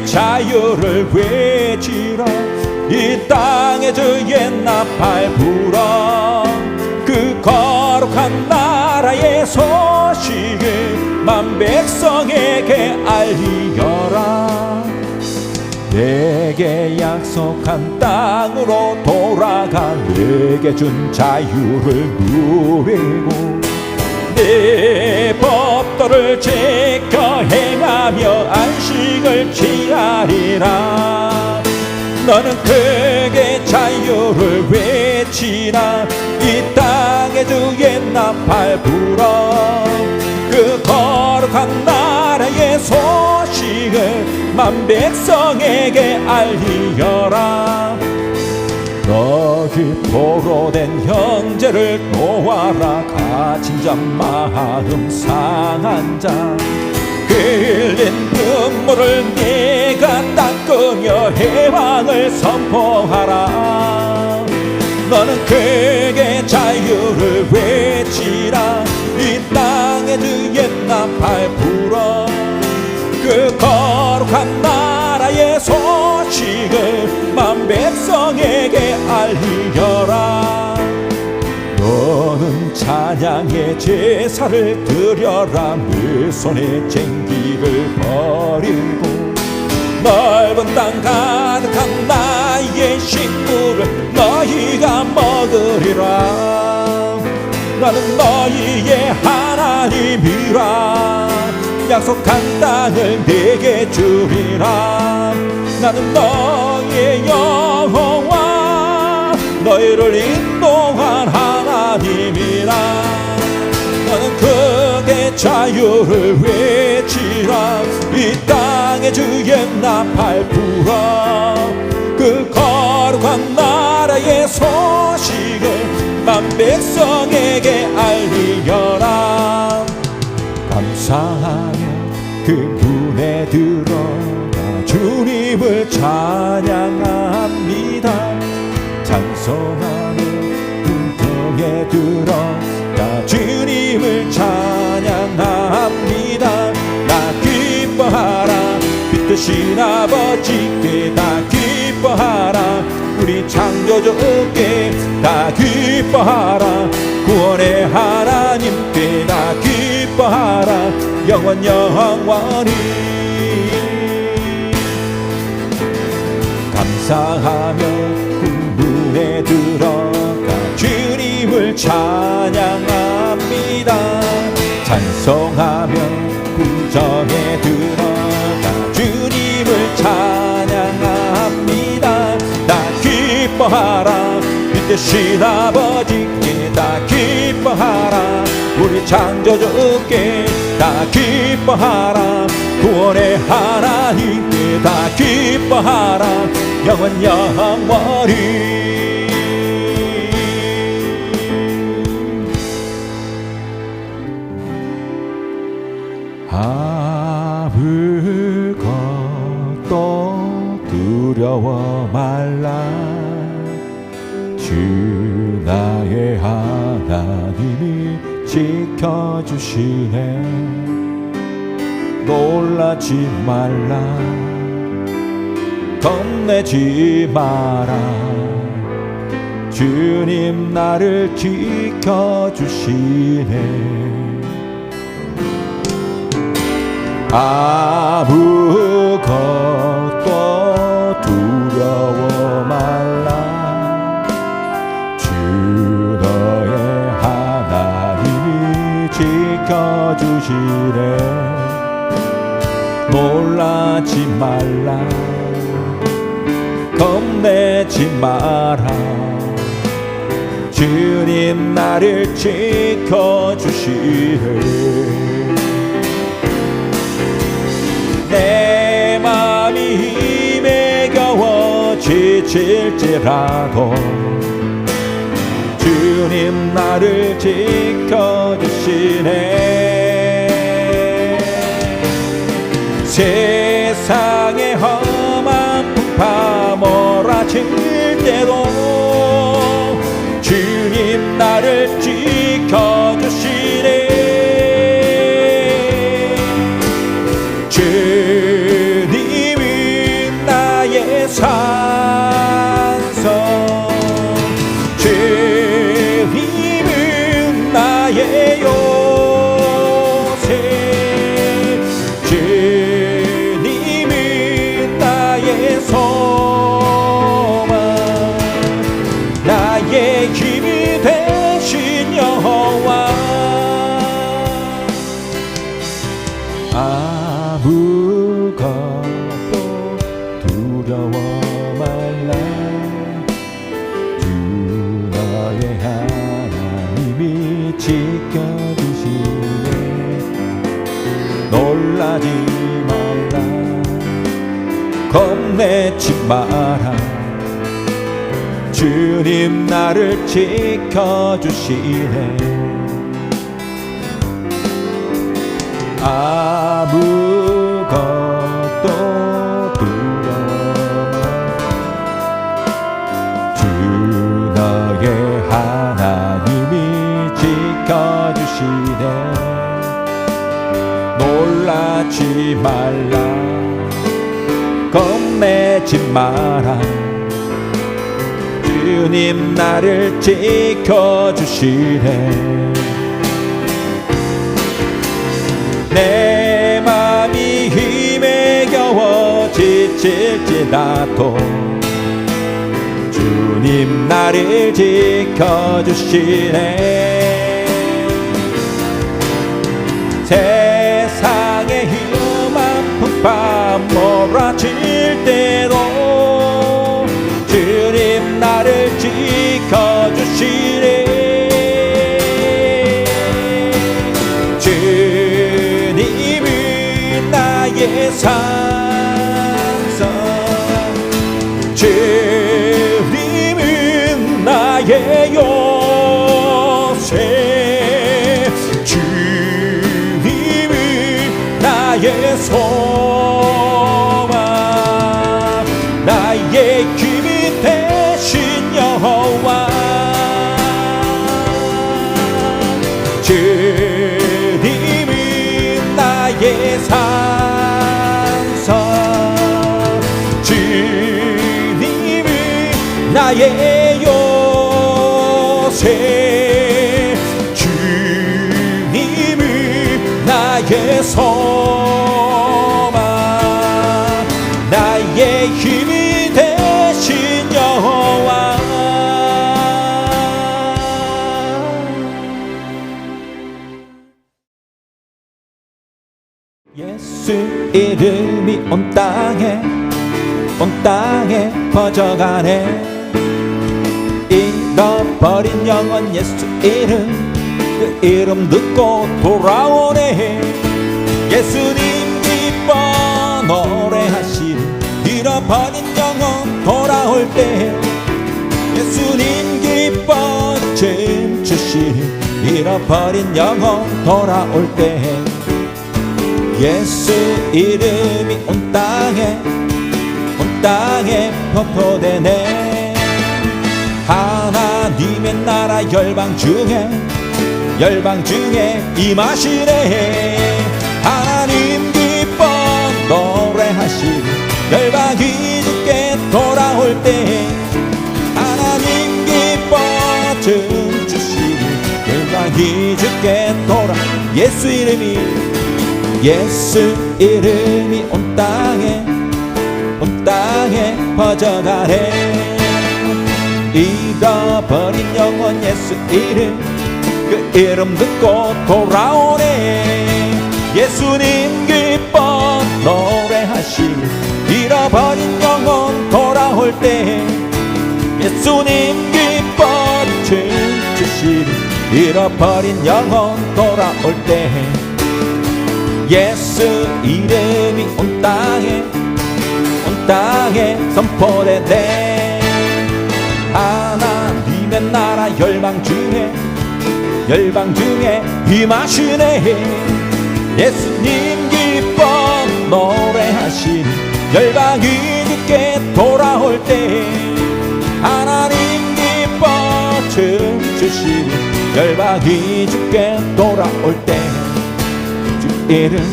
자유를 외치라. 이 땅에 주의 나팔 불어. 그 거룩한 나라의 소식을 만 백성에게 알리여라. 내게 약속한 땅으로 돌아가 내게 준 자유를 누리고 내 법도를 지켜 행하며 안식을 취하리라. 너는 크게 자유를 외치라. 이 땅에 주의 나팔 불어. 그 거룩한 나라의 소식을 만 백성에게 알리여라. 너희 포로된 형제를 도와라. 갇힌 자 마음 상한 자 흘린 눈물을 네가 닦으며 해방을 선포하라. 너는 크게 자유를 외치라. 이 땅에 주의 나팔 불어. 그 거룩한 나라의 소식을 만 백성에게 알리여라. 너는 찬양의 제사를 드려라. 내 손에 쟁기를 버리고 넓은 땅 가득한 나의 식물을 너희가 먹으리라. 나는 너희의 하나님이라. 약속한 땅을 내게 주리라. 나는 너희의 여호와 너희를 인도한 하나님이라. 너는 크게 자유를 외치라. 이 땅에 주의 나팔 불어. 그 거룩한 나라의 소식을 만 백성에게 알리여라. 감사하며 그 문에 들어가 주님을 찬양합니다. 찬송하며 궁정에 들어가 주님을 찬양합니다. 다 기뻐하라. 빛되신 아버지께 다 기뻐하라. 우리 창조주께 다 기뻐하라. 구원의 하나님께 다 기뻐하라. 영원 영원히 감사하며 군문에 들어가 주님을 찬양합니다. 찬송하며 궁정에 들어가 주님을 찬양합니다. 다 기뻐하라. 빛되신 아버지께 다 기뻐하라. 우리 창조주께 다 기뻐하라. 구원의 하나님께 다 기뻐하라. 영원 영원히 아무것도 두려워 말라. 주 나의 하나님이 지켜주시네. 놀라지 말라. 겁내지 마라. 주님 나를 지켜주시네. 아무것도 두려워 말라. 주 너의 하나님이 지켜주시네. 놀라지 말라. 겁내지 마라. 주님 나를 지켜주시네. 내 맘이 힘에 겨워 지칠지라도 주님 나를 지켜주시네. 세상의 험한 풍파 몰아칠 때도 주님 나를 지켜주시네. 주님이 나의 산성, 주님은 나의 요새, 주님은 나의 소망, 나의 힘이 되신 여호와. 아무것도 두려워 말라. 주 너의 하나님이 지켜주시네. 놀라지 말라. 겁내지 마라. 주님 나를 지켜주시네. 아무것도 두려워. 주 너의 하나님이 지켜주시네. 놀라지 말라. 겁내지 마라. 주님 나를 지켜주시네. 내 맘이 힘에 겨워 지칠지라도 주님 나를 지켜주시네. 세상의 험한 풍파 몰아칠 때도 주님 나를 지켜주시네. 나의 산성, 주님은 나의 요새, 주님은 나의 소망, 나의 힘이 되신 여호와. 주님은 나의 산성, 주님은 나의 요새, 주님은 나의 소망, 나의 힘이 되신 여호와. 예수 이름이 온 땅에 퍼져가네. 잃어버린 영혼 예수 이름, 그 이름 듣고 돌아오네. 예수님 기뻐 노래하시는 잃어버린 영혼 돌아올 때. 예수님 기뻐 춤추시는 잃어버린 영혼 돌아올 때. 예수 이름이 온 땅에 퍼포되네. 하나님의 나라 열방 중에 임하시네. 하나님 기뻐 노래하시니 열방이 주께 돌아올 때. 하나님 기뻐 춤추시니 열방이 주께 돌아. 예수 이름이 예수 이름이 온 땅에 퍼져가네. 잃어버린 영혼 예수 이름, 그 이름 듣고 돌아오네. 예수님 기뻐 노래하시리. 잃어버린 영혼 돌아올 때 예수님 기뻐 춤추시리. 잃어버린 영혼 돌아올 때 예수 이름이 온 땅에 선포되네. 하나님의 나라 열방 중에 임하시네. 예수님 기뻐 노래하시니 열방이 주께 돌아올 때 하나님 기뻐 춤추시니 열방이 주께 돌아올 때 주 이름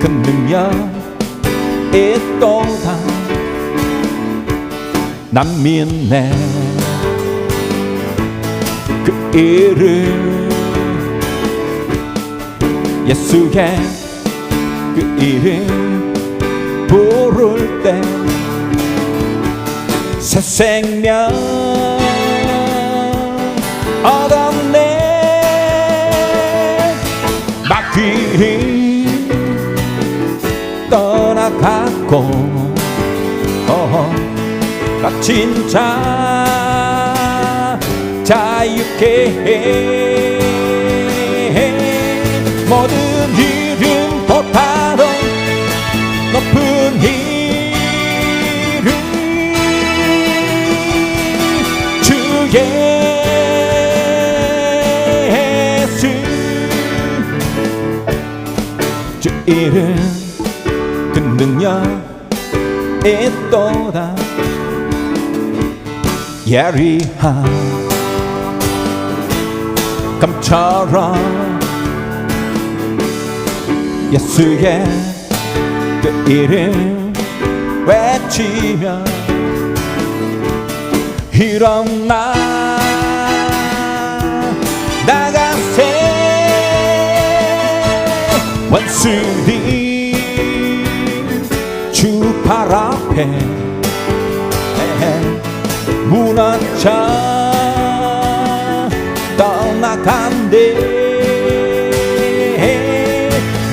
그 능력 있도다. 난민네 그 이름, 예수의 그 이름 부를 때 새 생명 얻었네. 마귀 떠나갔고 갇힌 자 자유케 해. 모든 이름보다도 높은 이름, 주 예수. 주 이름 그 능력 있도다. 예리한 검처럼 예수의 그 이름 외치며 일어나 나가세. 원수들이 주 발 앞에 무너져 떠나간대.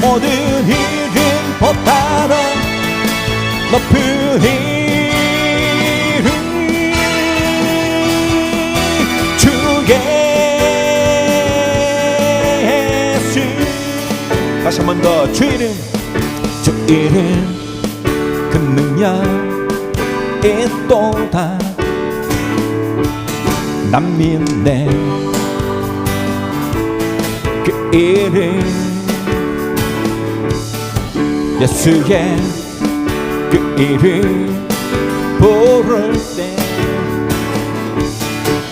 모든 이름보다도 높은 이름, 주 예수. 다시 한 번 더. 주 이름, 주 이름 그 능력 있도다. 난민네 그 이름, 예수의 그 이름 부를 때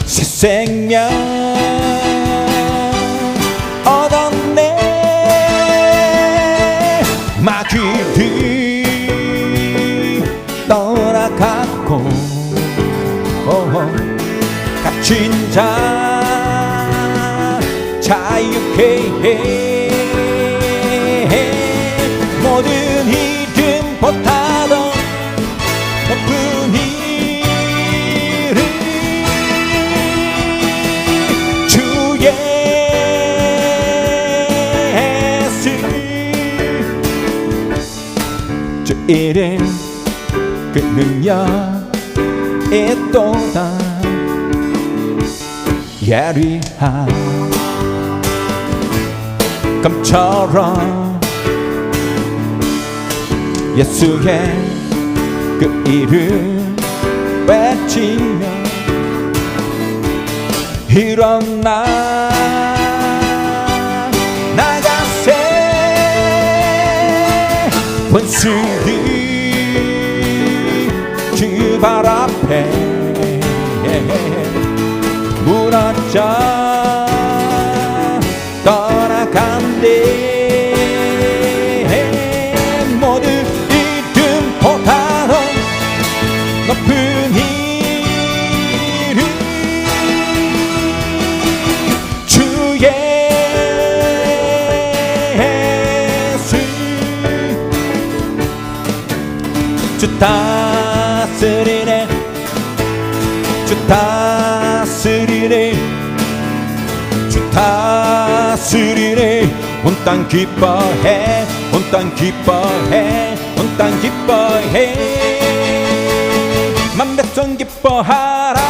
새 생명 얻었네. 마귀들이 떠나갔고 갇힌 자 자유케 해. 모든 이름보다도 높은 이름, 주 예수. 주 이름 그 능력 있도다. 예리한 검처럼 예수의 그 이름 외치며 일어나 나가세. 원수들이 주 발 앞에 무너져 떠나간대. 모든 이름보다도 높은 이름, 주 예수. 주 다스리네 주 다스리네 주 다스리네 온 땅 기뻐해 온 땅 기뻐해 온 땅 기뻐해 만백성 기뻐하라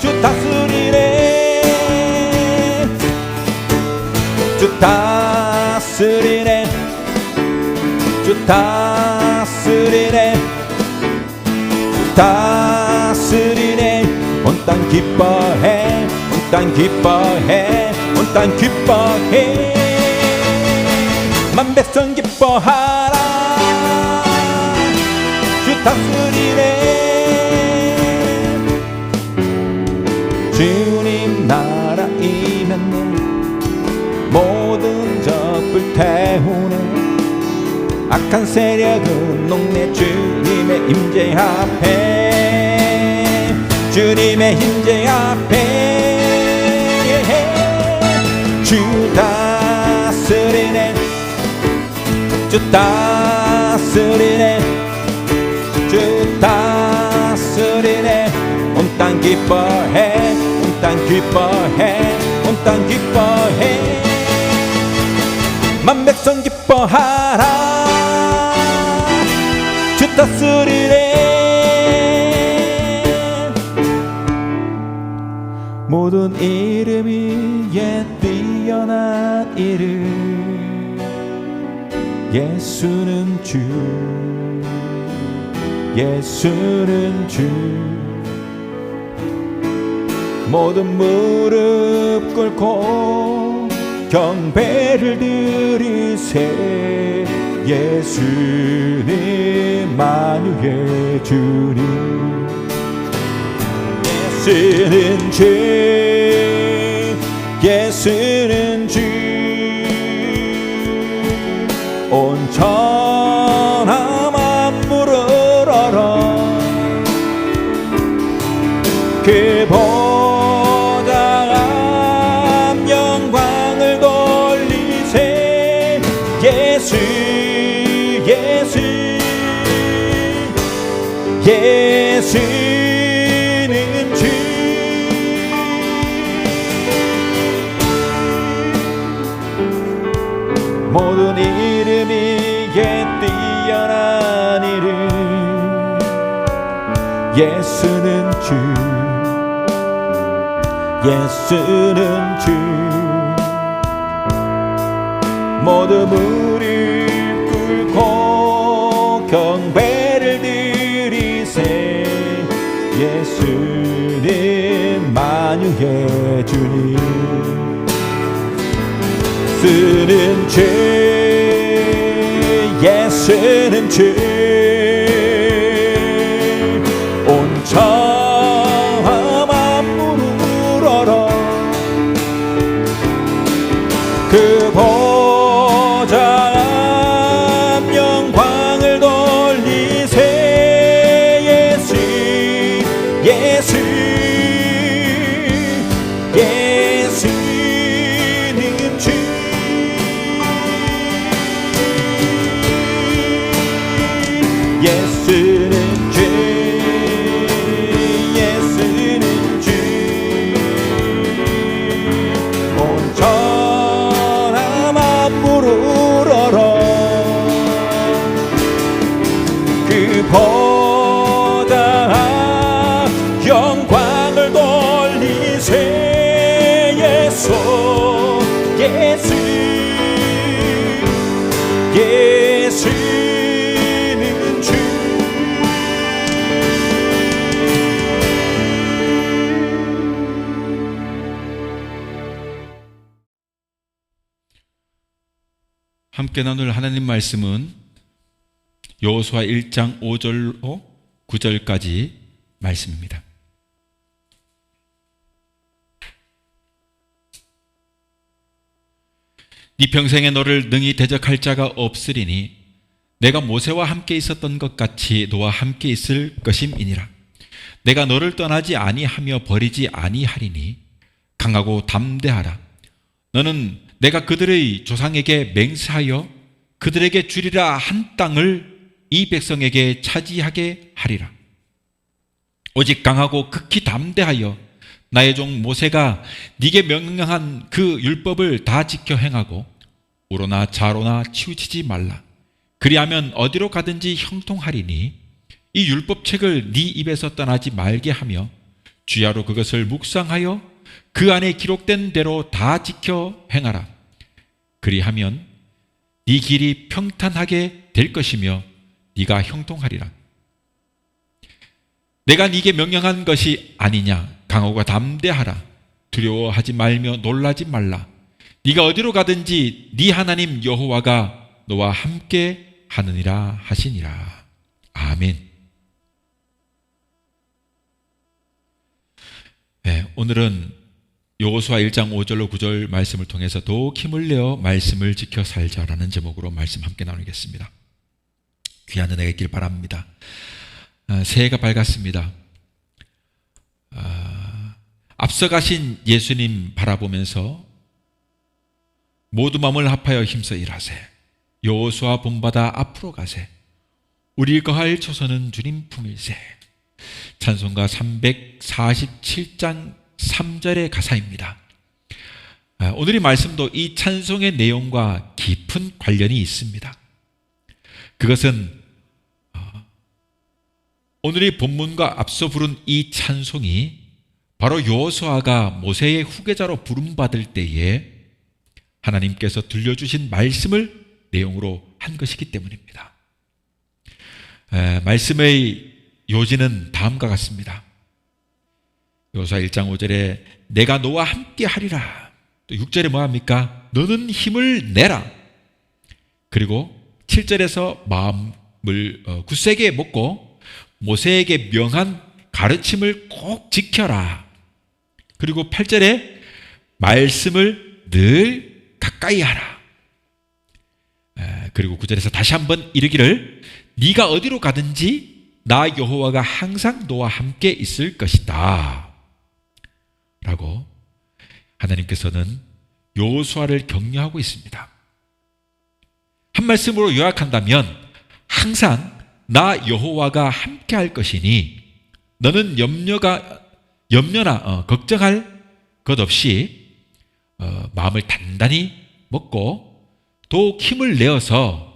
주 다스리네 주 다스리네 주 다스리네 다스리네 온 땅 기뻐해 온 땅 기뻐해 온 땅 기뻐해 만백성 기뻐하라 주 다스리네 주님 나라 임했네 모든 적을 태우네 악한 세력은 녹네 주님의 임재 앞에 주님의 임재 앞에 주 다스리네 주 다스리네 주 다스리네 온 땅 기뻐해 온 땅 기뻐해 온 땅 기뻐해 만백성 기뻐하라 주 다스리네 모든 이름 위에 뛰어난 이름 예수는 주 예수는 주 모든 무릎 꿇고 경배를 드리세 예수님 만유의 주님 예수는 주 예수는 주 온 천하 만물을 알아 그 보좌 앞 영광을 돌리세 예수 예수 예수는 주 모든 이름 위에 뛰어난 이름 예수는 주 예수는 주 모두 무릎 꿇고 경배를 드리세 예수님 만유의 주님 예수는 주 예수는 주 온 천하 만물을 알아 그 보좌 앞 영광을 돌리세 예수 예수 예수는 주 예수는 주 예수는 주 온 천하 만물을 알아 그 보좌 영광을 돌리세 예수 예수 예수는 주 함께 나눌 하나님 말씀은 여호수아 1장 5절로 9절까지 말씀입니다. 네 평생에 너를 능히 대적할 자가 없으리니 내가 모세와 함께 있었던 것 같이 너와 함께 있을 것임이니라. 내가 너를 떠나지 아니하며 버리지 아니하리니 강하고 담대하라. 너는 내가 그들의 조상에게 맹세하여 그들에게 주리라 한 땅을 이 백성에게 차지하게 하리라. 오직 강하고 극히 담대하여 나의 종 모세가 네게 명령한 그 율법을 다 지켜 행하고 우로나 좌로나 치우치지 말라. 그리하면 어디로 가든지 형통하리니 이 율법책을 네 입에서 떠나지 말게 하며 주야로 그것을 묵상하여 그 안에 기록된 대로 다 지켜 행하라. 그리하면 네 길이 평탄하게 될 것이며 네가 형통하리라. 내가 네게 명령한 것이 아니냐. 강하고 담대하라. 두려워하지 말며 놀라지 말라. 네가 어디로 가든지 네 하나님 여호와가 너와 함께 하느니라 하시니라. 아멘. 네, 오늘은 여호수아 1장 5절로 9절 말씀을 통해서 더욱 힘을 내어 말씀을 지켜 살자라는 제목으로 말씀 함께 나누겠습니다. 귀한 은혜가 있길 바랍니다. 새해가 밝았습니다. 앞서가신 예수님 바라보면서 모두 마음을 합하여 힘써 일하세. 여호수아 본받아 앞으로 가세. 우리 거할 초선은 주님 품일세. 찬송가 347장 3절의 가사입니다. 오늘의 말씀도 이 찬송의 내용과 깊은 관련이 있습니다. 그것은 오늘의 본문과 앞서 부른 이 찬송이 바로 여호수아가 모세의 후계자로 부름받을 때에 하나님께서 들려주신 말씀을 내용으로 한 것이기 때문입니다. 말씀의 요지는 다음과 같습니다. 여호수아 1장 5절에 내가 너와 함께 하리라. 또 6절에 뭐합니까? 너는 힘을 내라. 그리고 7절에서 마음을 굳세게 먹고 모세에게 명한 가르침을 꼭 지켜라. 그리고 8절에 말씀을 늘 가까이 하라. 그리고 9절에서 다시 한번 이르기를 네가 어디로 가든지 나 여호와가 항상 너와 함께 있을 것이다 라고 하나님께서는 여호수아를 격려하고 있습니다. 한 말씀으로 요약한다면 항상 나 여호와가 함께 할 것이니 너는 염려나 걱정할 것 없이 마음을 단단히 먹고 더욱 힘을 내어서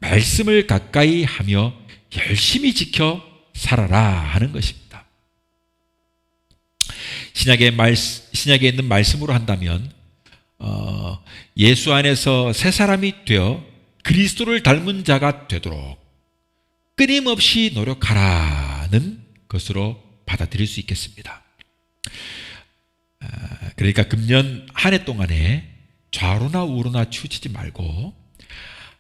말씀을 가까이 하며 열심히 지켜 살아라 하는 것입니다. 신약에 있는 말씀으로 한다면 예수 안에서 새 사람이 되어 그리스도를 닮은 자가 되도록 끊임없이 노력하라는 것으로 받아들일 수 있겠습니다. 그러니까 금년 한 해 동안에 좌로나 우로나 치우치지 말고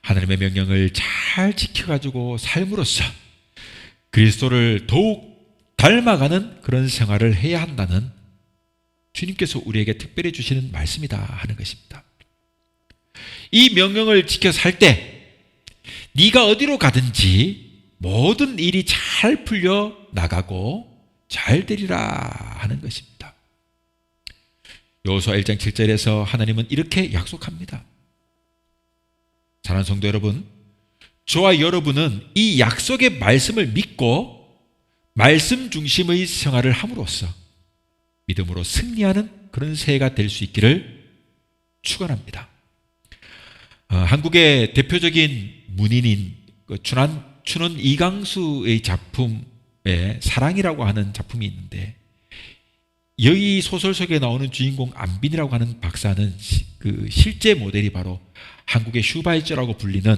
하나님의 명령을 잘 지켜가지고 삶으로써 그리스도를 더욱 닮아가는 그런 생활을 해야 한다는 주님께서 우리에게 특별히 주시는 말씀이다 하는 것입니다. 이 명령을 지켜 살 때 네가 어디로 가든지 모든 일이 잘 풀려 나가고 잘 되리라 하는 것입니다. 여호수아 1장 7절에서 하나님은 이렇게 약속합니다. 사랑하는 성도 여러분, 저와 여러분은 이 약속의 말씀을 믿고 말씀 중심의 생활을 함으로써 믿음으로 승리하는 그런 새해가 될 수 있기를 축원합니다. 한국의 대표적인 문인인 춘원 이강수의 작품에 사랑이라고 하는 작품이 있는데 여기 소설 속에 나오는 주인공 안빈이라고 하는 박사는 그 실제 모델이 바로 한국의 슈바이처라고 불리는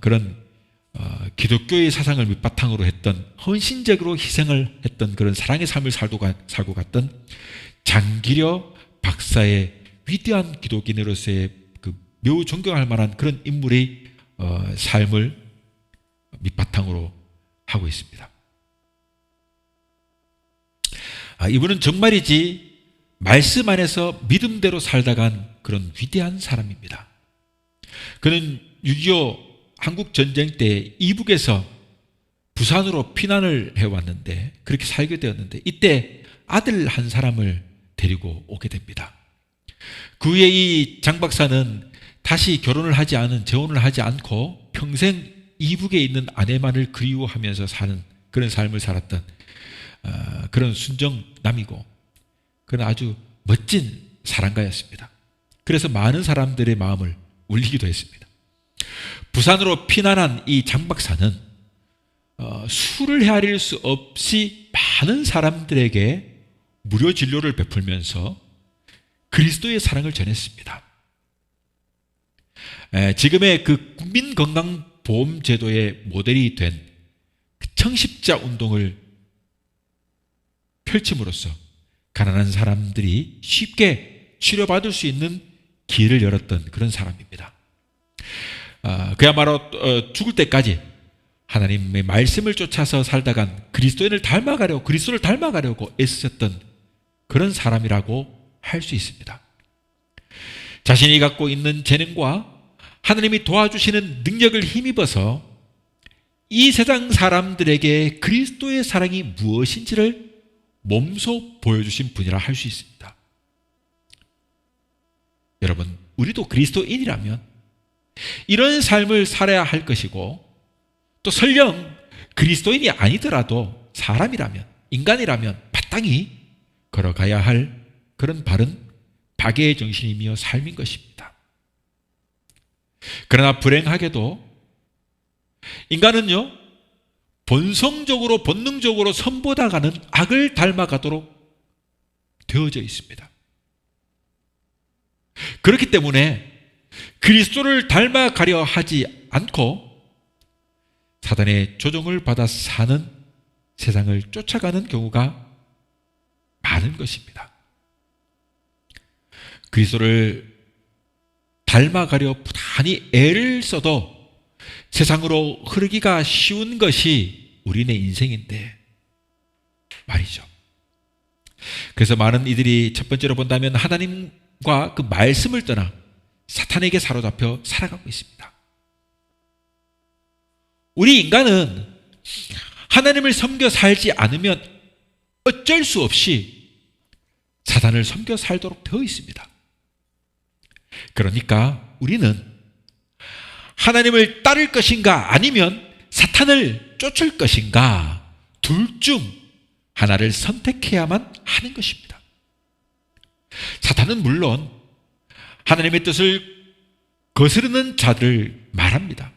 그런 기독교의 사상을 밑바탕으로 했던 헌신적으로 희생을 했던 그런 사랑의 삶을 살고 갔던 장기려 박사의 위대한 기독인으로서의 그 매우 존경할 만한 그런 인물의 삶을 밑바탕으로 하고 있습니다. 이분은 정말이지 말씀 안에서 믿음대로 살다간 그런 위대한 사람입니다. 그는 6.25 한국전쟁 때 이북에서 부산으로 피난을 해왔는데 그렇게 살게 되었는데 이때 아들 한 사람을 데리고 오게 됩니다. 그 후에 이 장 박사는 다시 재혼을 하지 않고 평생 이북에 있는 아내만을 그리워하면서 사는 그런 삶을 살았던 그런 순정남이고 그런 아주 멋진 사랑가였습니다. 그래서 많은 사람들의 마음을 울리기도 했습니다. 부산으로 피난한 이 장 박사는 수를 헤아릴 수 없이 많은 사람들에게 무료 진료를 베풀면서 그리스도의 사랑을 전했습니다. 지금의 그 국민건강보험제도의 모델이 된 청십자 운동을 펼침으로써 가난한 사람들이 쉽게 치료받을 수 있는 길을 열었던 그런 사람입니다. 그야말로 죽을 때까지 하나님의 말씀을 쫓아서 살다간 그리스도를 닮아가려고 애쓰셨던 그런 사람이라고 할 수 있습니다. 자신이 갖고 있는 재능과 하나님이 도와주시는 능력을 힘입어서 이 세상 사람들에게 그리스도의 사랑이 무엇인지를 몸소 보여주신 분이라 할 수 있습니다. 여러분, 우리도 그리스도인이라면 이런 삶을 살아야 할 것이고, 또 설령 그리스도인이 아니더라도 사람이라면, 인간이라면 마땅히 걸어가야 할 그런 바른 박애의 정신이며 삶인 것입니다. 그러나 불행하게도 인간은요, 본능적으로 선보다가는 악을 닮아가도록 되어져 있습니다. 그렇기 때문에 그리스도를 닮아가려 하지 않고 사단의 조종을 받아 사는 세상을 쫓아가는 경우가 많은 것입니다. 그리스도를 닮아가려 부단히 애를 써도 세상으로 흐르기가 쉬운 것이 우리네 인생인데 말이죠. 그래서 많은 이들이 첫 번째로 본다면 하나님과 그 말씀을 떠나 사탄에게 사로잡혀 살아가고 있습니다. 우리 인간은 하나님을 섬겨 살지 않으면 어쩔 수 없이 사탄을 섬겨 살도록 되어 있습니다. 그러니까 우리는 하나님을 따를 것인가 아니면 사탄을 쫓을 것인가 둘 중 하나를 선택해야만 하는 것입니다. 사탄은 물론 하나님의 뜻을 거스르는 자들을 말합니다.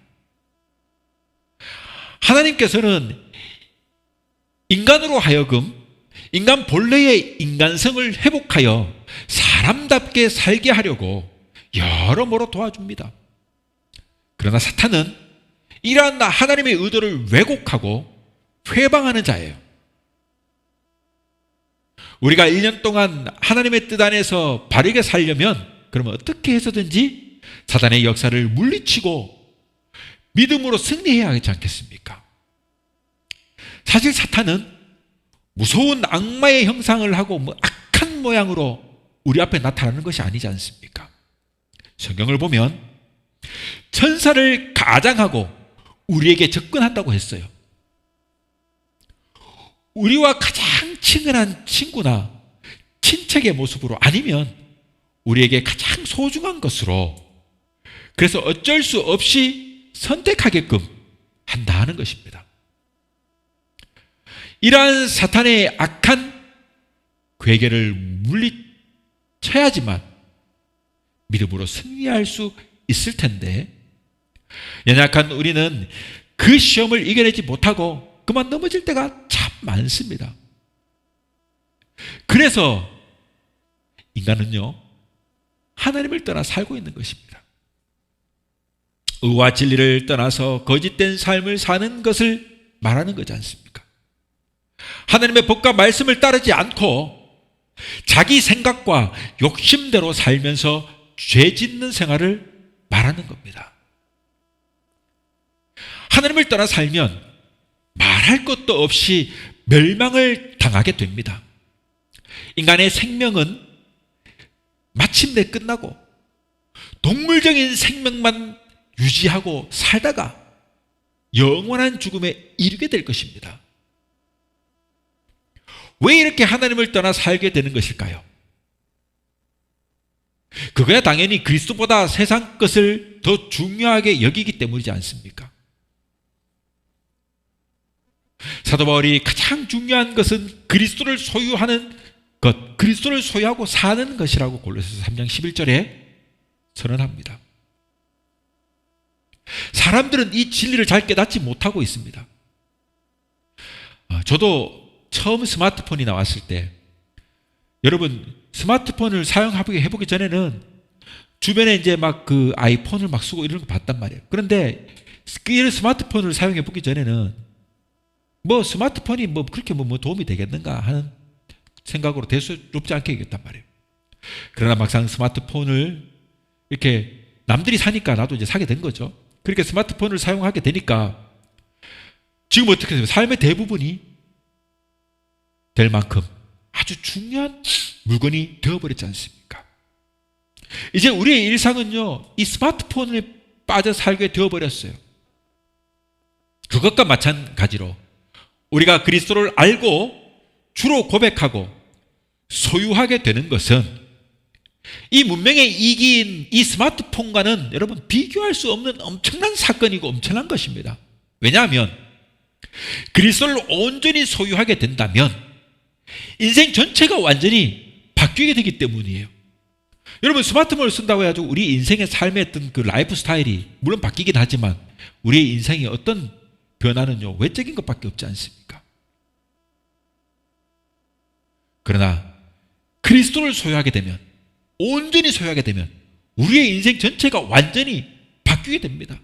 하나님께서는 인간으로 하여금 인간 본래의 인간성을 회복하여 사람답게 살게 하려고 여러모로 도와줍니다. 그러나 사탄은 이러한 하나님의 의도를 왜곡하고 회방하는 자예요. 우리가 1년 동안 하나님의 뜻 안에서 바르게 살려면 그러면 어떻게 해서든지 사탄의 역사를 물리치고 믿음으로 승리해야 하지 않겠습니까? 사실 사탄은 무서운 악마의 형상을 하고 악한 모양으로 우리 앞에 나타나는 것이 아니지 않습니까? 성경을 보면 천사를 가장하고 우리에게 접근한다고 했어요. 우리와 가장 친근한 친구나 친척의 모습으로 아니면 우리에게 가장 소중한 것으로, 그래서 어쩔 수 없이 선택하게끔 한다는 것입니다. 이러한 사탄의 악한 괴계를 물리쳐야지만 믿음으로 승리할 수 있을 텐데, 연약한 우리는 그 시험을 이겨내지 못하고 그만 넘어질 때가 참 많습니다. 그래서 인간은요, 하나님을 떠나 살고 있는 것입니다. 의와 진리를 떠나서 거짓된 삶을 사는 것을 말하는 거지 않습니까? 하나님의 법과 말씀을 따르지 않고 자기 생각과 욕심대로 살면서 죄 짓는 생활을 말하는 겁니다. 하나님을 떠나 살면 말할 것도 없이 멸망을 당하게 됩니다. 인간의 생명은 마침내 끝나고 동물적인 생명만 유지하고 살다가 영원한 죽음에 이르게 될 것입니다. 왜 이렇게 하나님을 떠나 살게 되는 것일까요? 그거야 당연히 그리스도보다 세상 것을 더 중요하게 여기기 때문이지 않습니까? 사도 바울이 가장 중요한 것은 그리스도를 소유하는 것, 그리스도를 소유하고 사는 것이라고 골로새서 3장 11절에 선언합니다. 사람들은 이 진리를 잘 깨닫지 못하고 있습니다. 저도 처음 스마트폰이 나왔을 때, 여러분 스마트폰을 사용해보기 전에는 주변에 이제 막 그 아이폰을 막 쓰고 이런 거 봤단 말이에요. 그런데 그 스마트폰을 사용해보기 전에는 뭐 스마트폰이 뭐 그렇게 뭐 도움이 되겠는가 하는 생각으로 대수롭지 않게 여겼단 말이에요. 그러나 막상 스마트폰을 이렇게 남들이 사니까 나도 이제 사게 된 거죠. 그렇게 스마트폰을 사용하게 되니까 지금 어떻게 돼요? 삶의 대부분이 될 만큼 아주 중요한 물건이 되어버렸지 않습니까? 이제 우리의 일상은요, 이 스마트폰에 빠져 살게 되어버렸어요. 그것과 마찬가지로 우리가 그리스도를 알고 주로 고백하고 소유하게 되는 것은 이 문명의 이기인 이 스마트폰과는 여러분 비교할 수 없는 엄청난 사건이고 엄청난 것입니다. 왜냐하면 그리스도를 온전히 소유하게 된다면 인생 전체가 완전히 바뀌게 되기 때문이에요. 여러분 스마트폰을 쓴다고 해가지고 우리 인생의 삶의 어떤 그 라이프 스타일이 물론 바뀌긴 하지만 우리의 인생의 어떤 변화는요 외적인 것밖에 없지 않습니까? 그러나 그리스도를 소유하게 되면, 온전히 소유하게 되면 우리의 인생 전체가 완전히 바뀌게 됩니다.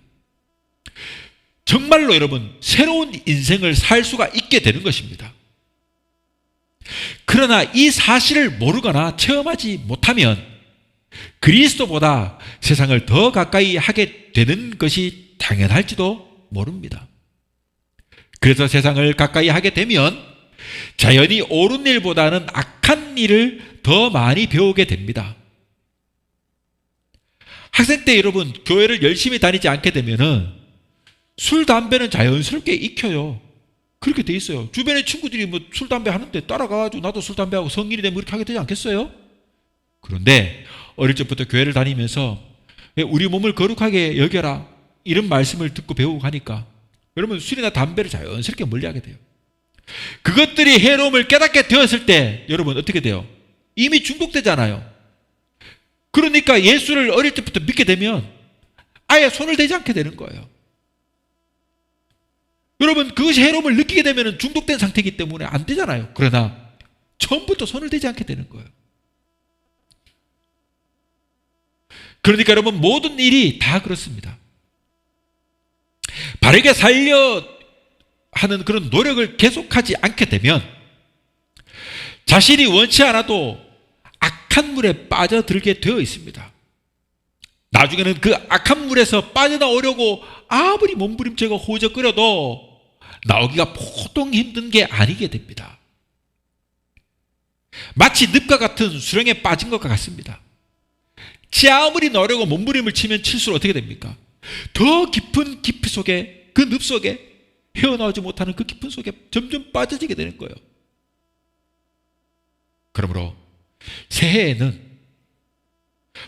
정말로 여러분 새로운 인생을 살 수가 있게 되는 것입니다. 그러나 이 사실을 모르거나 체험하지 못하면 그리스도보다 세상을 더 가까이 하게 되는 것이 당연할지도 모릅니다. 그래서 세상을 가까이 하게 되면 자연히 옳은 일보다는 악한 일을 더 많이 배우게 됩니다. 학생 때 여러분 교회를 열심히 다니지 않게 되면은 술, 담배는 자연스럽게 익혀요. 그렇게 돼 있어요. 주변에 친구들이 뭐 술, 담배 하는데 따라가가지고 나도 술, 담배하고 성인이 되면 그렇게 하게 되지 않겠어요? 그런데 어릴 적부터 교회를 다니면서 우리 몸을 거룩하게 여겨라 이런 말씀을 듣고 배우고 가니까 여러분 술이나 담배를 자연스럽게 멀리하게 돼요. 그것들이 해로움을 깨닫게 되었을 때 여러분 어떻게 돼요? 이미 중독되잖아요. 그러니까 예수를 어릴 때부터 믿게 되면 아예 손을 대지 않게 되는 거예요. 여러분 그것이 해로움을 느끼게 되면 중독된 상태이기 때문에 안 되잖아요. 그러나 처음부터 손을 대지 않게 되는 거예요. 그러니까 여러분 모든 일이 다 그렇습니다. 바르게 살려 하는 그런 노력을 계속하지 않게 되면 자신이 원치 않아도 악한 물에 빠져들게 되어 있습니다. 나중에는 그 악한 물에서 빠져나오려고 아무리 몸부림치고 호적거려도 나오기가 보통 힘든 게 아니게 됩니다. 마치 늪과 같은 수렁에 빠진 것과 같습니다. 지 아무리 노려고 몸부림을 치면 칠수록 어떻게 됩니까? 더 깊은 깊이 속에 그 늪 속에 헤어나오지 못하는 그 깊은 속에 점점 빠져지게 되는 거예요. 그러므로 새해에는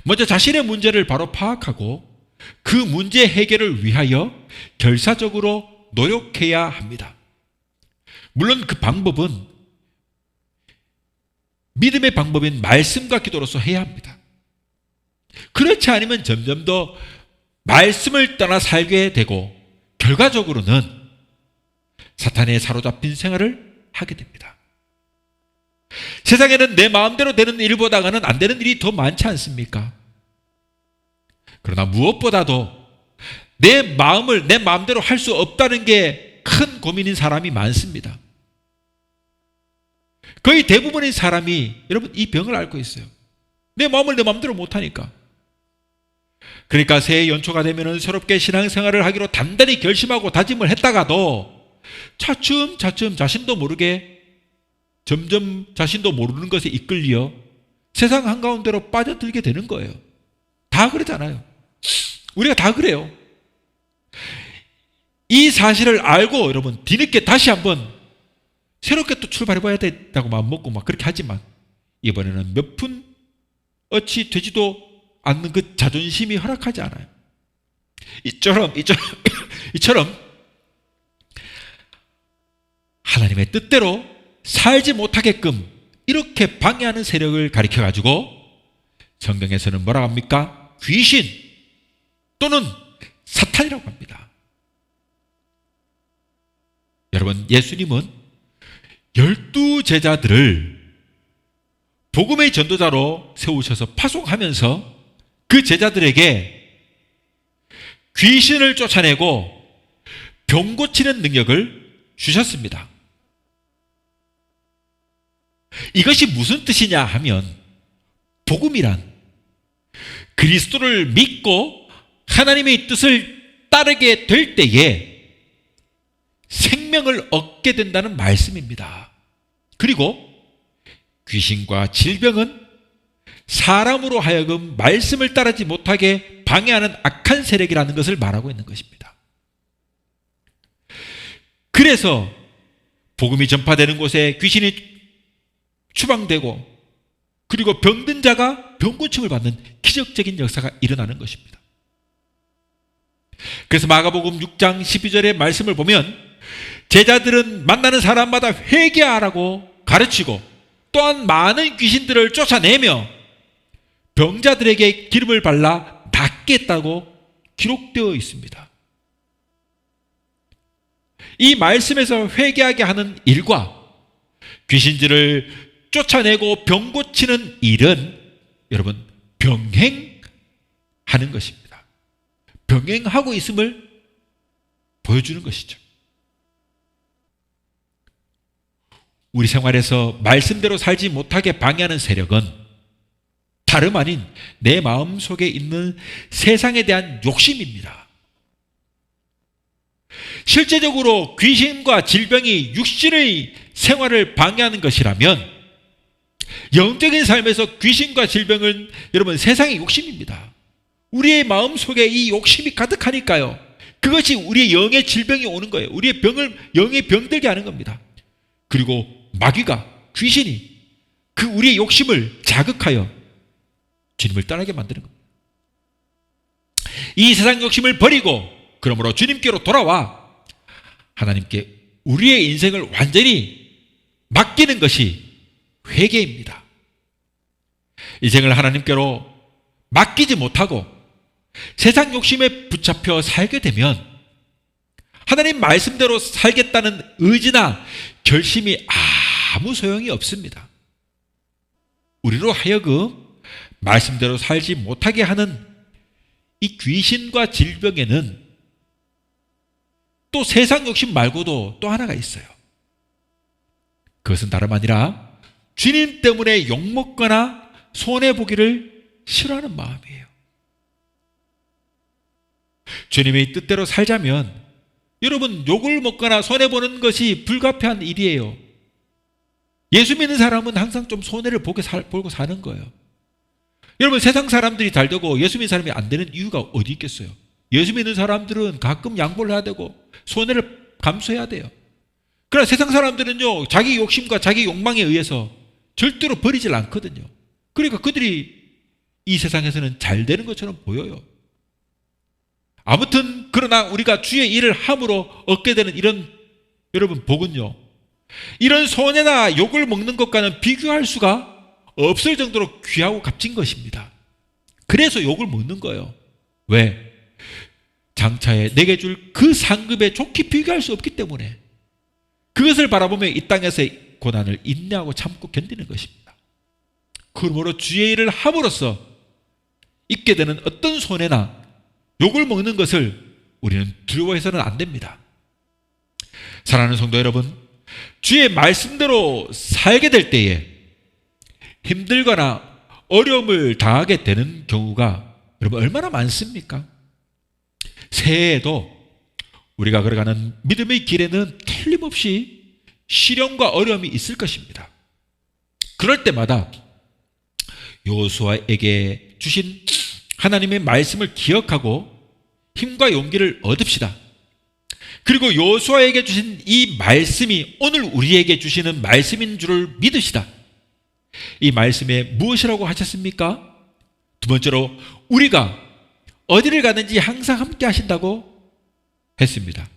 먼저 자신의 문제를 바로 파악하고 그 문제 해결을 위하여 결사적으로 노력해야 합니다. 물론 그 방법은 믿음의 방법인 말씀과 기도로서 해야 합니다. 그렇지 않으면 점점 더 말씀을 떠나 살게 되고 결과적으로는 사탄에 사로잡힌 생활을 하게 됩니다. 세상에는 내 마음대로 되는 일보다는 안 되는 일이 더 많지 않습니까? 그러나 무엇보다도 내 마음을 내 마음대로 할 수 없다는 게 큰 고민인 사람이 많습니다. 거의 대부분의 사람이 여러분 이 병을 앓고 있어요. 내 마음을 내 마음대로 못하니까. 그러니까 새해 연초가 되면 새롭게 신앙생활을 하기로 단단히 결심하고 다짐을 했다가도 차츰차츰 자신도 모르게 점점 자신도 모르는 것에 이끌려 세상 한가운데로 빠져들게 되는 거예요. 다 그러잖아요. 우리가 다 그래요. 이 사실을 알고 여러분 뒤늦게 다시 한번 새롭게 또 출발해봐야 된다고 마음 먹고 막 그렇게 하지만 이번에는 몇 푼 어치 되지도 않는 그 자존심이 허락하지 않아요. 이처럼 하나님의 뜻대로 살지 못하게끔 이렇게 방해하는 세력을 가리켜 가지고 성경에서는 뭐라고 합니까? 귀신 또는 사탄이라고 합니다. 여러분, 예수님은 12제자들을 복음의 전도자로 세우셔서 파송하면서 그 제자들에게 귀신을 쫓아내고 병 고치는 능력을 주셨습니다. 이것이 무슨 뜻이냐 하면, 복음이란 그리스도를 믿고 하나님의 뜻을 따르게 될 때에 생명을 얻게 된다는 말씀입니다. 그리고 귀신과 질병은 사람으로 하여금 말씀을 따르지 못하게 방해하는 악한 세력이라는 것을 말하고 있는 것입니다. 그래서 복음이 전파되는 곳에 귀신이 추방되고 그리고 병든 자가 병고침을 받는 기적적인 역사가 일어나는 것입니다. 그래서 마가복음 6장 12절의 말씀을 보면 제자들은 만나는 사람마다 회개하라고 가르치고 또한 많은 귀신들을 쫓아내며 병자들에게 기름을 발라 낫게 했다고 기록되어 있습니다. 이 말씀에서 회개하게 하는 일과 귀신들을 쫓아내고 병 고치는 일은 여러분 병행하는 것입니다. 병행하고 있음을 보여주는 것이죠. 우리 생활에서 말씀대로 살지 못하게 방해하는 세력은 다름 아닌 내 마음 속에 있는 세상에 대한 욕심입니다. 실제적으로 귀신과 질병이 육신의 생활을 방해하는 것이라면 영적인 삶에서 귀신과 질병은 여러분 세상의 욕심입니다. 우리의 마음 속에 이 욕심이 가득하니까요. 그것이 우리의 영의 질병이 오는 거예요. 우리의 영의 병들게 하는 겁니다. 그리고 마귀가, 귀신이 그 우리의 욕심을 자극하여 주님을 떠나게 만드는 겁니다. 이 세상 욕심을 버리고 그러므로 주님께로 돌아와 하나님께 우리의 인생을 완전히 맡기는 것이 회개입니다. 인생을 하나님께로 맡기지 못하고 세상 욕심에 붙잡혀 살게 되면 하나님 말씀대로 살겠다는 의지나 결심이 아무 소용이 없습니다. 우리로 하여금 말씀대로 살지 못하게 하는 이 귀신과 질병에는 또 세상 욕심 말고도 또 하나가 있어요. 그것은 다름 아니라 주님 때문에 욕먹거나 손해보기를 싫어하는 마음이에요. 주님의 뜻대로 살자면 여러분 욕을 먹거나 손해보는 것이 불가피한 일이에요. 예수 믿는 사람은 항상 좀 손해를 보고 사는 거예요. 여러분 세상 사람들이 잘 되고 예수 믿는 사람이 안 되는 이유가 어디 있겠어요? 예수 믿는 사람들은 가끔 양보를 해야 되고 손해를 감수해야 돼요. 그러나 세상 사람들은요 자기 욕심과 자기 욕망에 의해서 절대로 버리질 않거든요. 그러니까 그들이 이 세상에서는 잘 되는 것처럼 보여요. 아무튼 그러나 우리가 주의 일을 함으로 얻게 되는 이런 여러분 복은요, 이런 손해나 욕을 먹는 것과는 비교할 수가 없을 정도로 귀하고 값진 것입니다. 그래서 욕을 먹는 거예요. 왜? 장차에 내게 줄 그 상급에 좋게 비교할 수 없기 때문에 그것을 바라보며 이 땅에서의 고난을 인내하고 참고 견디는 것입니다. 그러므로 주의 일을 함으로써 있게 되는 어떤 손해나 욕을 먹는 것을 우리는 두려워해서는 안 됩니다. 사랑하는 성도 여러분, 주의 말씀대로 살게 될 때에 힘들거나 어려움을 당하게 되는 경우가 여러분 얼마나 많습니까? 새해에도 우리가 걸어가는 믿음의 길에는 틀림없이 시련과 어려움이 있을 것입니다. 그럴 때마다 여호수아에게 주신 하나님의 말씀을 기억하고 힘과 용기를 얻읍시다. 그리고 여호수아에게 주신 이 말씀이 오늘 우리에게 주시는 말씀인 줄을 믿으시다. 이 말씀에 무엇이라고 하셨습니까? 두 번째로 우리가 어디를 가든지 항상 함께 하신다고 했습니다.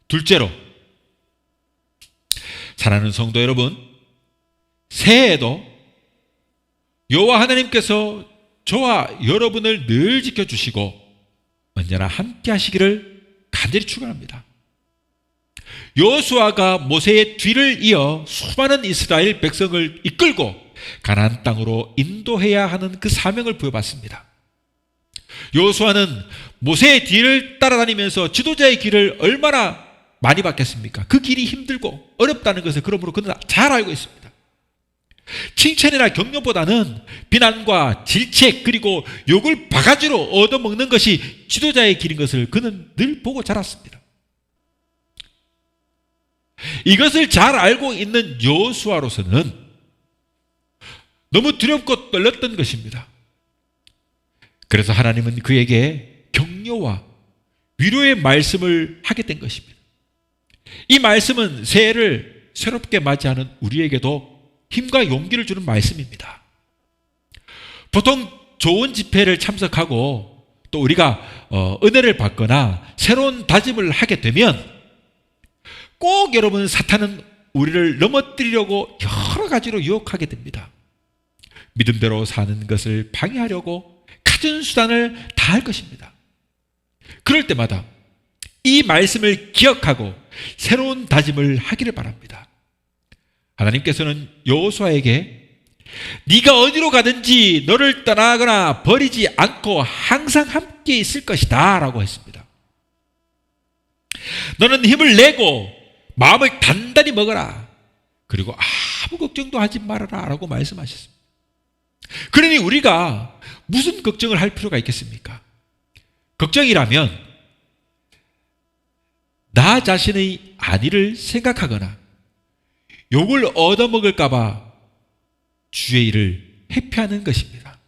둘째로 사랑하는 성도 여러분, 새해에도 여호와 하나님께서 저와 여러분을 늘 지켜주시고 언제나 함께 하시기를 간절히 축원합니다. 여호수아가 모세의 뒤를 이어 수많은 이스라엘 백성을 이끌고 가나안 땅으로 인도해야 하는 그 사명을 부여받습니다. 여호수아는 모세의 뒤를 따라다니면서 지도자의 길을 얼마나 많이 받겠습니까? 그 길이 힘들고 어렵다는 것을 그러므로 그는 잘 알고 있습니다. 칭찬이나 격려보다는 비난과 질책 그리고 욕을 바가지로 얻어먹는 것이 지도자의 길인 것을 그는 늘 보고 자랐습니다. 이것을 잘 알고 있는 여호수아로서는 너무 두렵고 떨렸던 것입니다. 그래서 하나님은 그에게 격려와 위로의 말씀을 하게 된 것입니다. 이 말씀은 새해를 새롭게 맞이하는 우리에게도 힘과 용기를 주는 말씀입니다. 보통 좋은 집회를 참석하고 또 우리가 은혜를 받거나 새로운 다짐을 하게 되면 꼭 여러분, 사탄은 우리를 넘어뜨리려고 여러 가지로 유혹하게 됩니다. 믿음대로 사는 것을 방해하려고 갖은 수단을 다 할 것입니다. 그럴 때마다 이 말씀을 기억하고 새로운 다짐을 하기를 바랍니다. 하나님께서는 여호수아에게 네가 어디로 가든지 너를 떠나거나 버리지 않고 항상 함께 있을 것이다 라고 했습니다. 너는 힘을 내고 마음을 단단히 먹어라. 그리고 아무 걱정도 하지 말아라 라고 말씀하셨습니다. 그러니 우리가 무슨 걱정을 할 필요가 있겠습니까? 걱정이라면 나 자신의 안위를 생각하거나 욕을 얻어먹을까 봐 주의 일을 회피하는 것입니다.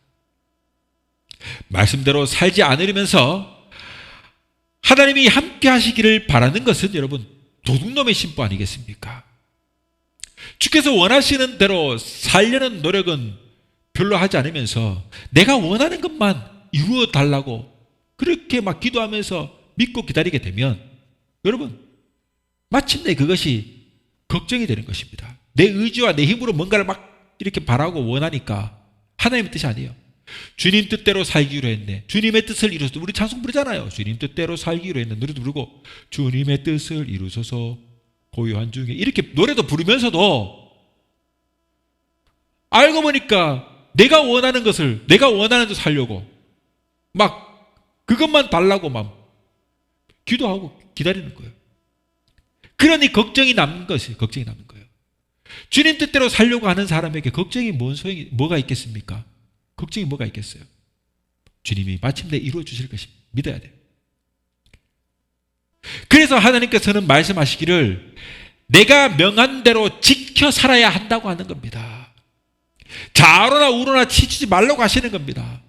말씀대로 살지 않으려면서 하나님이 함께 하시기를 바라는 것은 여러분, 도둑놈의 심보 아니겠습니까? 주께서 원하시는 대로 살려는 노력은 별로 하지 않으면서 내가 원하는 것만 이루어 달라고 그렇게 막 기도하면서 믿고 기다리게 되면 여러분, 마침내 그것이 걱정이 되는 것입니다. 내 의지와 내 힘으로 뭔가를 막 이렇게 바라고 원하니까 하나님의 뜻이 아니에요. 주님 뜻대로 살기로 했네. 주님의 뜻을 이루소서. 우리 찬송 부르잖아요. 주님 뜻대로 살기로 했네. 노래도 부르고 주님의 뜻을 이루소서 고요한 중에 이렇게 노래도 부르면서도 알고 보니까 내가 원하는 것을 내가 원하는 대로 살려고 막 그것만 달라고 막 기도하고 기다리는 거예요. 그러니 걱정이 남는 것이에요. 걱정이 남는 거예요. 주님 뜻대로 살려고 하는 사람에게 걱정이 뭐가 있겠습니까? 걱정이 뭐가 있겠어요? 주님이 마침내 이루어 주실 것입니다. 믿어야 돼요. 그래서 하나님께서는 말씀하시기를 내가 명한 대로 지켜 살아야 한다고 하는 겁니다. 좌로나 우로나 치치지 말라고 하시는 겁니다.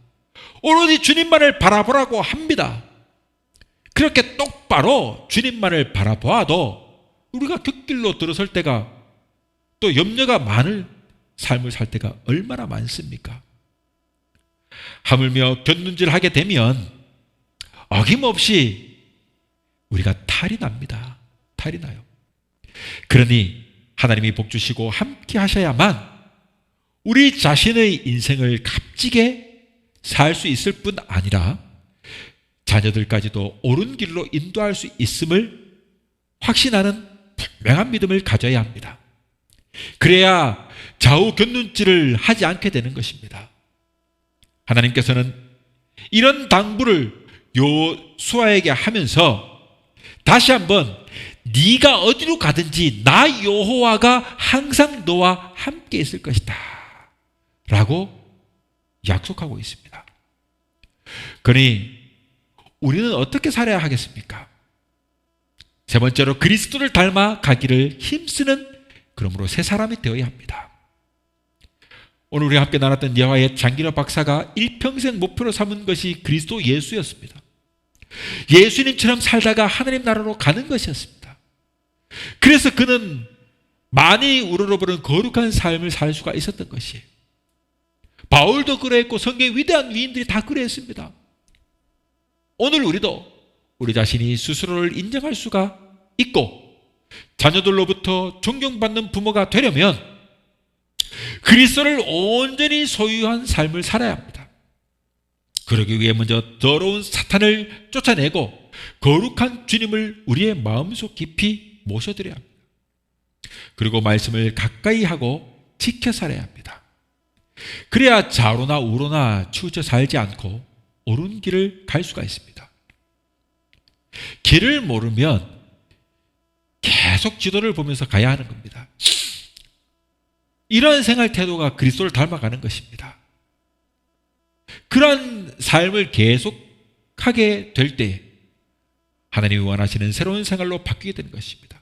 오로지 주님만을 바라보라고 합니다. 그렇게 똑바로 주님만을 바라보아도 우리가 곁길로 들어설 때가 또 염려가 많을 삶을 살 때가 얼마나 많습니까? 하물며 곁눈질하게 되면 어김없이 우리가 탈이 납니다. 탈이 나요. 그러니 하나님이 복 주시고 함께 하셔야만 우리 자신의 인생을 값지게 살 수 있을 뿐 아니라 자녀들까지도 옳은 길로 인도할 수 있음을 확신하는 분명한 믿음을 가져야 합니다. 그래야 좌우 곁눈질을 하지 않게 되는 것입니다. 하나님께서는 이런 당부를 여호수아에게 하면서 다시 한번 네가 어디로 가든지 나 여호와가 항상 너와 함께 있을 것이다 라고 약속하고 있습니다. 그러니 우리는 어떻게 살아야 하겠습니까? 세 번째로 그리스도를 닮아 가기를 힘쓰는 그러므로 새 사람이 되어야 합니다. 오늘 우리가 함께 나눴던 여호와의 장기로 박사가 일평생 목표로 삼은 것이 그리스도 예수였습니다. 예수님처럼 살다가 하나님 나라로 가는 것이었습니다. 그래서 그는 많이 우러러보는 거룩한 삶을 살 수가 있었던 것이에요. 바울도 그랬고 성경의 위대한 위인들이 다 그랬습니다. 오늘 우리도 우리 자신이 스스로를 인정할 수가 있고 자녀들로부터 존경받는 부모가 되려면 그리스도를 온전히 소유한 삶을 살아야 합니다. 그러기 위해 먼저 더러운 사탄을 쫓아내고 거룩한 주님을 우리의 마음속 깊이 모셔드려야 합니다. 그리고 말씀을 가까이 하고 지켜 살아야 합니다. 그래야 좌로나 우로나 치우쳐 살지 않고 옳은 길을 갈 수가 있습니다. 길을 모르면 계속 지도를 보면서 가야 하는 겁니다. 이러한 생활 태도가 그리스도를 닮아가는 것입니다. 그러한 삶을 계속하게 될 때 하나님이 원하시는 새로운 생활로 바뀌게 되는 것입니다.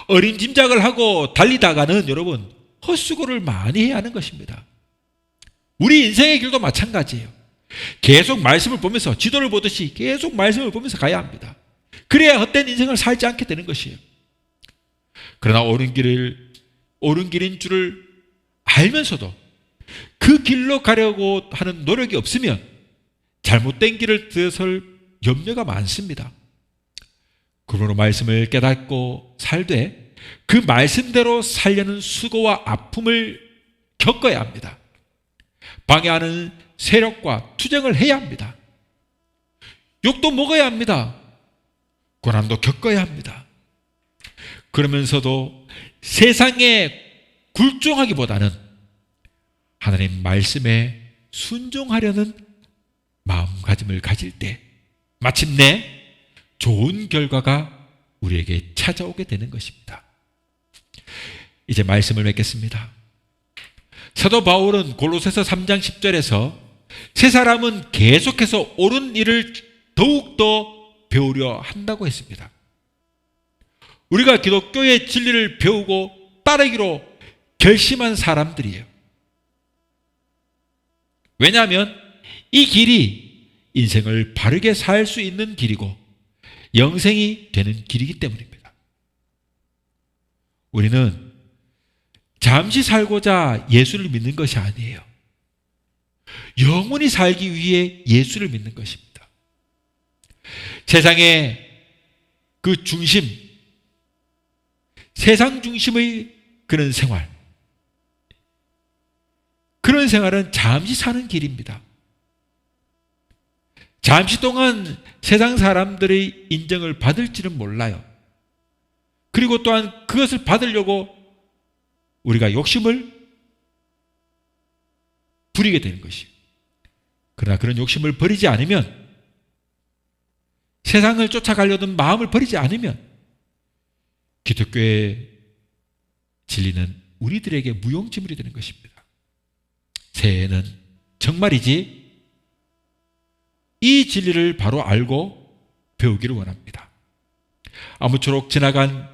어린 짐작을 하고 달리다가는 여러분 헛수고를 많이 해야 하는 것입니다. 우리 인생의 길도 마찬가지예요. 계속 말씀을 보면서 지도를 보듯이 계속 말씀을 보면서 가야 합니다. 그래야 헛된 인생을 살지 않게 되는 것이에요. 그러나 옳은 길인 줄을 알면서도 그 길로 가려고 하는 노력이 없으면 잘못된 길을 들어설 염려가 많습니다. 그러므로 말씀을 깨닫고 살되 그 말씀대로 살려는 수고와 아픔을 겪어야 합니다. 방해하는 세력과 투쟁을 해야 합니다. 욕도 먹어야 합니다. 고난도 겪어야 합니다. 그러면서도 세상에 굴종하기보다는 하나님 말씀에 순종하려는 마음가짐을 가질 때 마침내 좋은 결과가 우리에게 찾아오게 되는 것입니다. 이제 말씀을 맺겠습니다. 사도 바울은 골로새서 3장 10절에서 새 사람은 계속해서 옳은 일을 더욱더 배우려 한다고 했습니다. 우리가 기독교의 진리를 배우고 따르기로 결심한 사람들이에요. 왜냐하면 이 길이 인생을 바르게 살 수 있는 길이고 영생이 되는 길이기 때문입니다. 우리는 잠시 살고자 예수를 믿는 것이 아니에요. 영원히 살기 위해 예수를 믿는 것입니다. 세상의 그 중심, 세상 중심의 그런 생활, 그런 생활은 잠시 사는 길입니다. 잠시 동안 세상 사람들의 인정을 받을지는 몰라요. 그리고 또한 그것을 받으려고 우리가 욕심을 부리게 되는 것이에요. 그러나 그런 욕심을 버리지 않으면, 세상을 쫓아가려는 마음을 버리지 않으면 기독교의 진리는 우리들에게 무용지물이 되는 것입니다. 새해에는 정말이지 이 진리를 바로 알고 배우기를 원합니다. 아무쪼록 지나간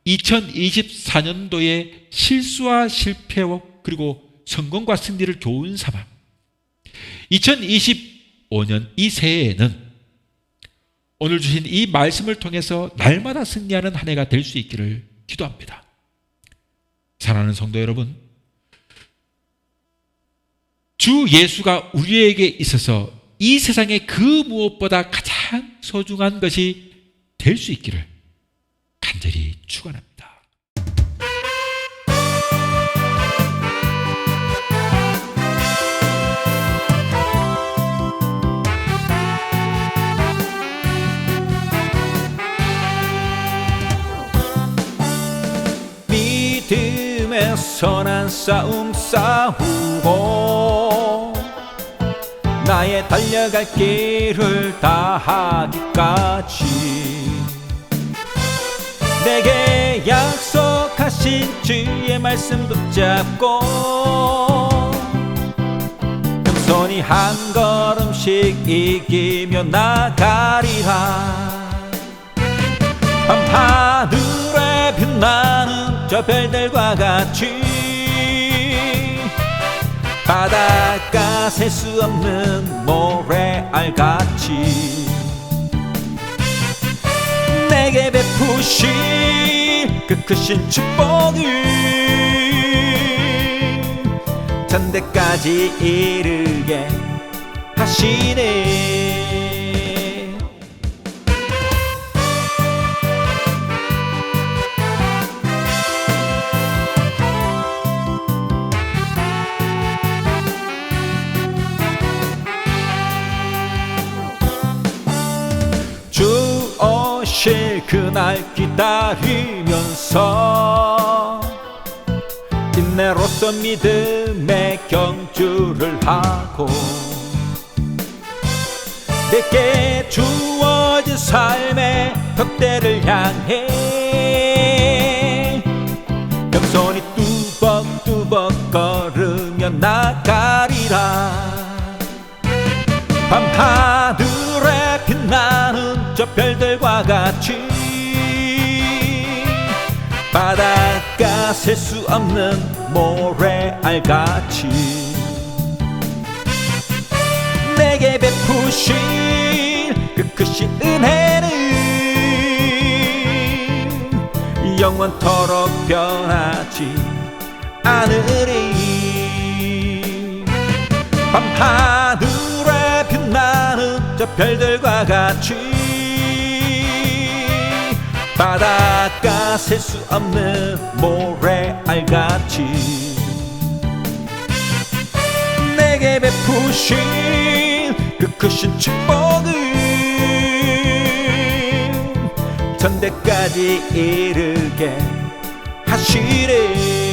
2024년도의 실수와 실패와 그리고 성공과 승리를 교훈 삼아 2025년 이 새해에는 오늘 주신 이 말씀을 통해서 날마다 승리하는 한 해가 될 수 있기를 기도합니다. 사랑하는 성도 여러분, 주 예수가 우리에게 있어서 이 세상에 그 무엇보다 가장 소중한 것이 될 수 있기를 간절히 축원합니다. 믿음의 선한 싸움 싸우고 나의 달려갈 길을 다하기까지 내게 약속하신 주의 말씀 붙잡고 겸손히 한 걸음씩 이기며 나가리라. 밤하늘에 빛나는 저 별들과 같이 바닷가 셀 수 없는 모래알같이 내게 베푸신 그 크신 축복을 천대까지 이르게 하시네. 오실 그날 기다리면서 인내로서 믿음의 경주를 하고 내게 주어진 삶의 벽대를 향해 겸손히 뚜벅뚜벅 걸으며 나가리라. 밤하늘에 빛나는 저 별들과 같이 바닷가 셀 수 없는 모래알같이 내게 베푸신 그 크신 은혜는 영원토록 변하지 않으리. 밤하늘에 빛나는 저 별들과 같이 바닷가 셀 수 없는 모래알같이 내게 베푸신 그 크신 축복은 전대까지 이르게 하시리.